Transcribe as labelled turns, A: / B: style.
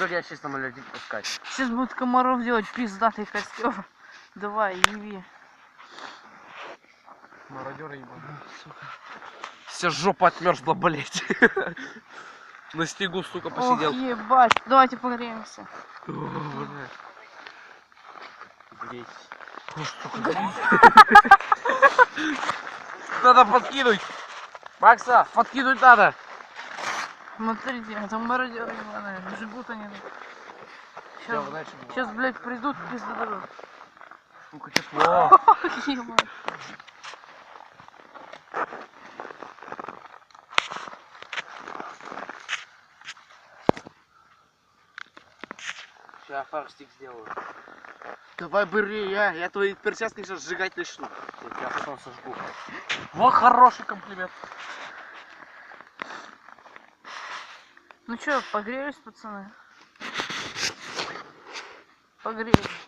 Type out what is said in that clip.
A: горящий самолетик пускать.
B: Сейчас будут комаров делать пиздатый костер. Давай, яви.
A: Мародеры ебаные. Вся жопа отмерзла, блять. На снегу, сука, посидел.
B: Ох, ебать. Давайте погреемся.
A: Блять. Надо подкинуть. Макса, подкинуть надо.
B: Смотрите, это мародеры ебаные. Жгут они. Сейчас, блядь, придут, пизду дадут.
A: Сука, тепло.
B: Ебать.
A: Сейчас фарстик сделаю. Давай бери, я твои перчатки сейчас сжигать начну. Я тебя потом сожгу. Вот хороший комплимент.
B: Ну чё, погрелись, пацаны? Погрелись.